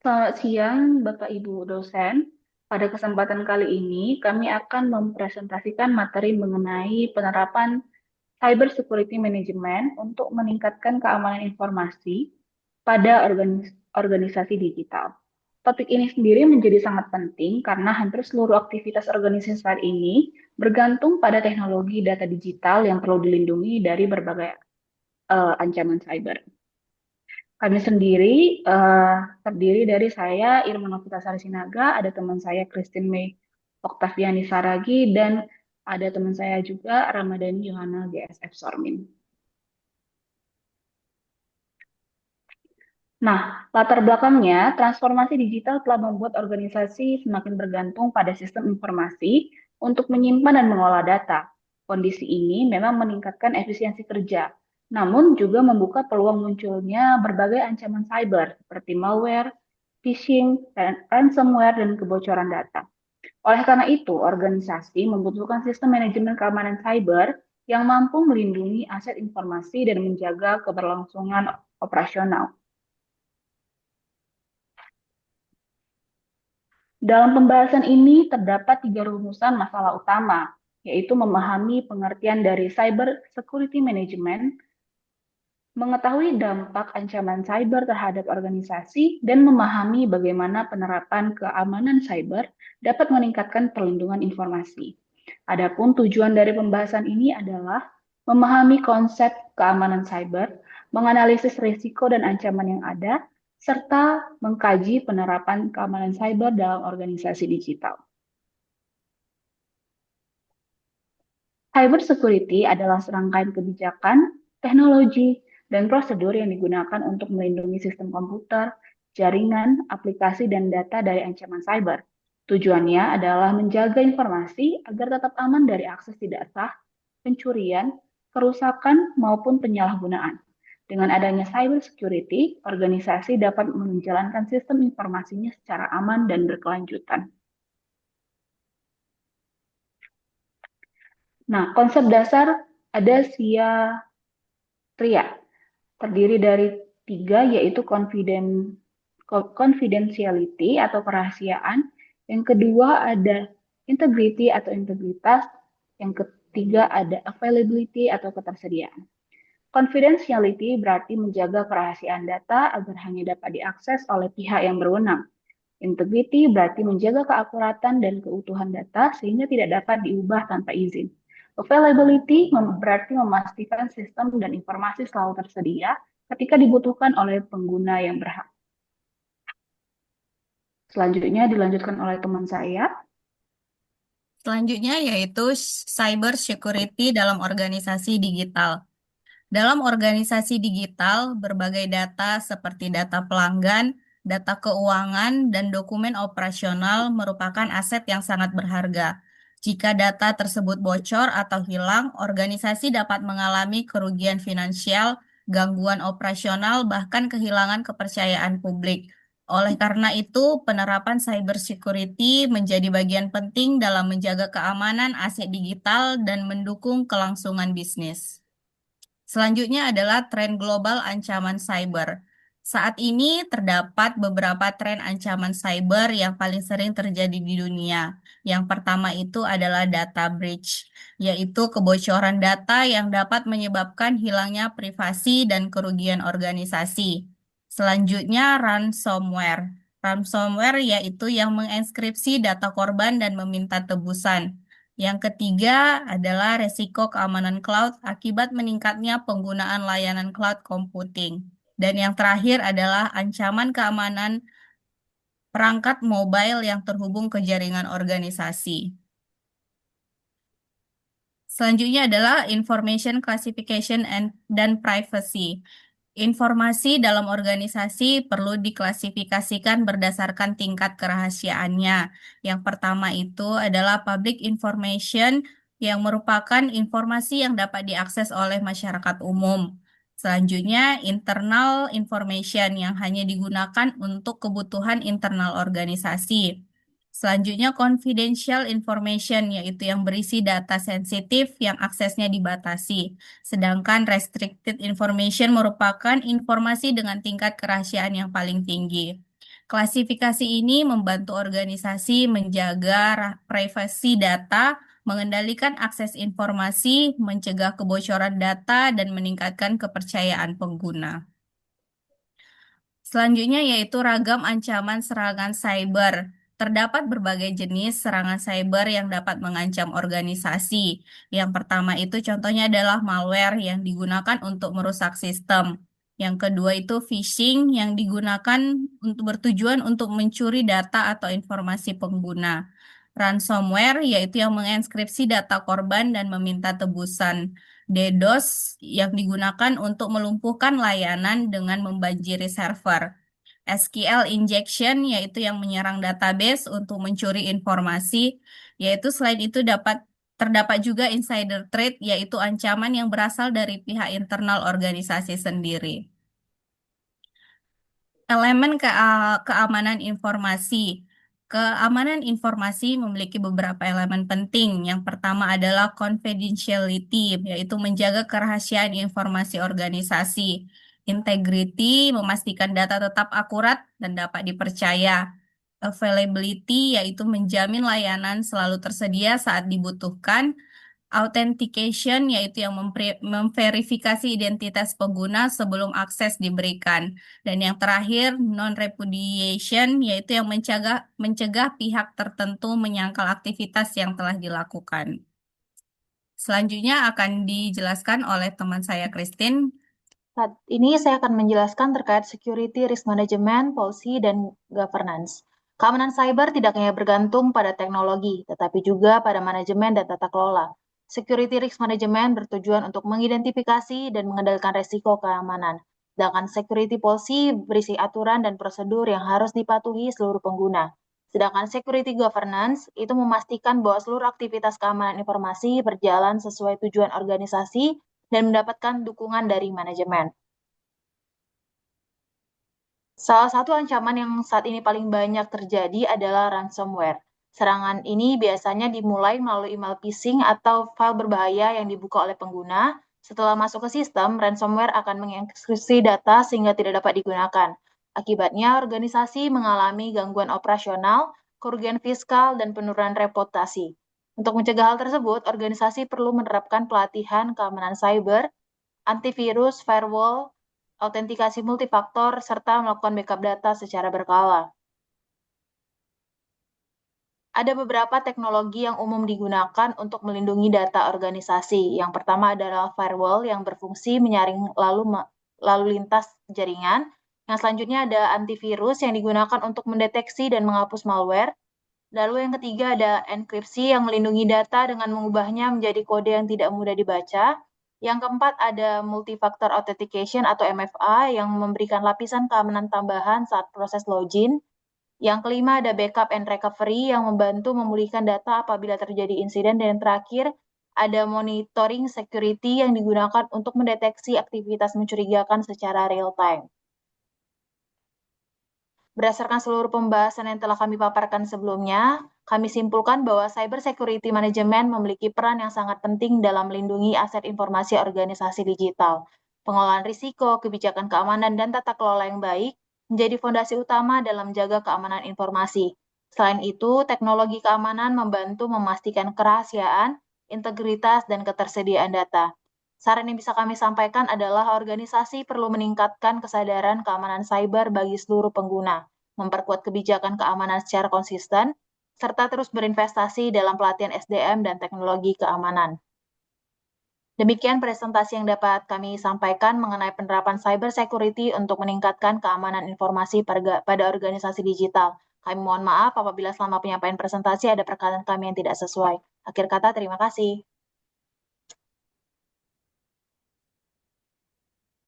Selamat siang, Bapak Ibu dosen. Pada kesempatan kali ini, kami akan mempresentasikan materi mengenai penerapan Cyber Security Management untuk meningkatkan keamanan informasi pada organisasi digital. Topik ini sendiri menjadi sangat penting karena hampir seluruh aktivitas organisasi saat ini bergantung pada teknologi data digital yang perlu dilindungi dari berbagai ancaman cyber. Kami sendiri terdiri dari saya, Irma Novitasari Sinaga, ada teman saya Christine May Oktaviani Saragi, dan ada teman saya juga Ramadhani Yohana GSF Sormin. Nah, latar belakangnya, transformasi digital telah membuat organisasi semakin bergantung pada sistem informasi untuk menyimpan dan mengolah data. Kondisi ini memang meningkatkan efisiensi kerja, namun juga membuka peluang munculnya berbagai ancaman cyber seperti malware, phishing, ransomware, dan kebocoran data. Oleh karena itu, organisasi membutuhkan sistem manajemen keamanan cyber yang mampu melindungi aset informasi dan menjaga keberlangsungan operasional. Dalam pembahasan ini terdapat tiga rumusan masalah utama, yaitu memahami pengertian dari cyber security management, mengetahui dampak ancaman cyber terhadap organisasi, dan memahami bagaimana penerapan keamanan cyber dapat meningkatkan perlindungan informasi. Adapun tujuan dari pembahasan ini adalah memahami konsep keamanan cyber, menganalisis risiko dan ancaman yang ada, serta mengkaji penerapan keamanan cyber dalam organisasi digital. Cyber security adalah serangkaian kebijakan, teknologi, dan prosedur yang digunakan untuk melindungi sistem komputer, jaringan, aplikasi, dan data dari ancaman cyber. Tujuannya adalah menjaga informasi agar tetap aman dari akses tidak sah, pencurian, kerusakan, maupun penyalahgunaan. Dengan adanya cyber security, organisasi dapat menjalankan sistem informasinya secara aman dan berkelanjutan. Nah, konsep dasar ada SIA Tria, terdiri dari tiga, yaitu confidentiality atau kerahasiaan. Yang kedua ada integrity atau integritas. Yang ketiga ada availability atau ketersediaan. Confidentiality berarti menjaga kerahasiaan data agar hanya dapat diakses oleh pihak yang berwenang. Integrity berarti menjaga keakuratan dan keutuhan data sehingga tidak dapat diubah tanpa izin. Availability berarti memastikan sistem dan informasi selalu tersedia ketika dibutuhkan oleh pengguna yang berhak. Selanjutnya dilanjutkan oleh teman saya. Selanjutnya yaitu cyber security dalam organisasi digital. Dalam organisasi digital, berbagai data seperti data pelanggan, data keuangan, dan dokumen operasional merupakan aset yang sangat berharga. Jika data tersebut bocor atau hilang, organisasi dapat mengalami kerugian finansial, gangguan operasional, bahkan kehilangan kepercayaan publik. Oleh karena itu, penerapan cybersecurity menjadi bagian penting dalam menjaga keamanan aset digital dan mendukung kelangsungan bisnis. Selanjutnya adalah tren global ancaman cyber. Saat ini terdapat beberapa tren ancaman cyber yang paling sering terjadi di dunia. Yang pertama itu adalah data breach, yaitu kebocoran data yang dapat menyebabkan hilangnya privasi dan kerugian organisasi. Selanjutnya ransomware. Ransomware yaitu yang menginskripsi data korban dan meminta tebusan. Yang ketiga adalah resiko keamanan cloud akibat meningkatnya penggunaan layanan cloud computing. Dan yang terakhir adalah ancaman keamanan perangkat mobile yang terhubung ke jaringan organisasi. Selanjutnya adalah information classification dan privacy. Informasi dalam organisasi perlu diklasifikasikan berdasarkan tingkat kerahasiaannya. Yang pertama itu adalah public information yang merupakan informasi yang dapat diakses oleh masyarakat umum. Selanjutnya, internal information yang hanya digunakan untuk kebutuhan internal organisasi. Selanjutnya, confidential information, yaitu yang berisi data sensitif yang aksesnya dibatasi. Sedangkan restricted information merupakan informasi dengan tingkat kerahasiaan yang paling tinggi. Klasifikasi ini membantu organisasi menjaga privasi data, mengendalikan akses informasi, mencegah kebocoran data, dan meningkatkan kepercayaan pengguna. Selanjutnya yaitu ragam ancaman serangan cyber. Terdapat berbagai jenis serangan cyber yang dapat mengancam organisasi. Yang pertama itu contohnya adalah malware yang digunakan untuk merusak sistem. Yang kedua itu phishing yang digunakan untuk bertujuan untuk mencuri data atau informasi pengguna. Ransomware yaitu yang menginskripsi data korban dan meminta tebusan. DDoS yang digunakan untuk melumpuhkan layanan dengan membanjiri server. SQL injection yaitu yang menyerang database untuk mencuri informasi, yaitu selain itu terdapat juga insider threat yaitu ancaman yang berasal dari pihak internal organisasi sendiri. Elemen keamanan informasi. Keamanan informasi memiliki beberapa elemen penting. Yang pertama adalah confidentiality, yaitu menjaga kerahasiaan informasi organisasi. Integrity, memastikan data tetap akurat dan dapat dipercaya. Availability, yaitu menjamin layanan selalu tersedia saat dibutuhkan. Authentication yaitu yang memverifikasi identitas pengguna sebelum akses diberikan. Dan yang terakhir, non-repudiation yaitu yang mencegah pihak tertentu menyangkal aktivitas yang telah dilakukan. Selanjutnya akan dijelaskan oleh teman saya Christine. Saat ini saya akan menjelaskan terkait security risk management, policy, dan governance. Keamanan cyber tidak hanya bergantung pada teknologi, tetapi juga pada manajemen dan tata kelola. Security risk management bertujuan untuk mengidentifikasi dan mengendalikan risiko keamanan. Sedangkan security policy berisi aturan dan prosedur yang harus dipatuhi seluruh pengguna. Sedangkan security governance itu memastikan bahwa seluruh aktivitas keamanan informasi berjalan sesuai tujuan organisasi dan mendapatkan dukungan dari manajemen. Salah satu ancaman yang saat ini paling banyak terjadi adalah ransomware. Serangan ini biasanya dimulai melalui email phishing atau file berbahaya yang dibuka oleh pengguna. Setelah masuk ke sistem, ransomware akan mengekskripsi data sehingga tidak dapat digunakan. Akibatnya, organisasi mengalami gangguan operasional, kerugian fiskal, dan penurunan reputasi. Untuk mencegah hal tersebut, organisasi perlu menerapkan pelatihan keamanan cyber, antivirus, firewall, autentikasi multifaktor, serta melakukan backup data secara berkala. Ada beberapa teknologi yang umum digunakan untuk melindungi data organisasi. Yang pertama adalah firewall yang berfungsi menyaring lalu lintas jaringan. Yang selanjutnya ada antivirus yang digunakan untuk mendeteksi dan menghapus malware. Lalu yang ketiga ada enkripsi yang melindungi data dengan mengubahnya menjadi kode yang tidak mudah dibaca. Yang keempat ada multi-factor authentication atau MFA yang memberikan lapisan keamanan tambahan saat proses login. Yang kelima ada backup and recovery yang membantu memulihkan data apabila terjadi insiden. Dan yang terakhir ada monitoring security yang digunakan untuk mendeteksi aktivitas mencurigakan secara real time. Berdasarkan seluruh pembahasan yang telah kami paparkan sebelumnya, kami simpulkan bahwa cyber security management memiliki peran yang sangat penting dalam melindungi aset informasi organisasi digital. Pengelolaan risiko, kebijakan keamanan, dan tata kelola yang baik menjadi fondasi utama dalam menjaga keamanan informasi. Selain itu, teknologi keamanan membantu memastikan kerahasiaan, integritas, dan ketersediaan data. Saran yang bisa kami sampaikan adalah organisasi perlu meningkatkan kesadaran keamanan cyber bagi seluruh pengguna, memperkuat kebijakan keamanan secara konsisten, serta terus berinvestasi dalam pelatihan SDM dan teknologi keamanan. Demikian presentasi yang dapat kami sampaikan mengenai penerapan cyber security untuk meningkatkan keamanan informasi pada organisasi digital. Kami mohon maaf apabila selama penyampaian presentasi ada perkataan kami yang tidak sesuai. Akhir kata, terima kasih.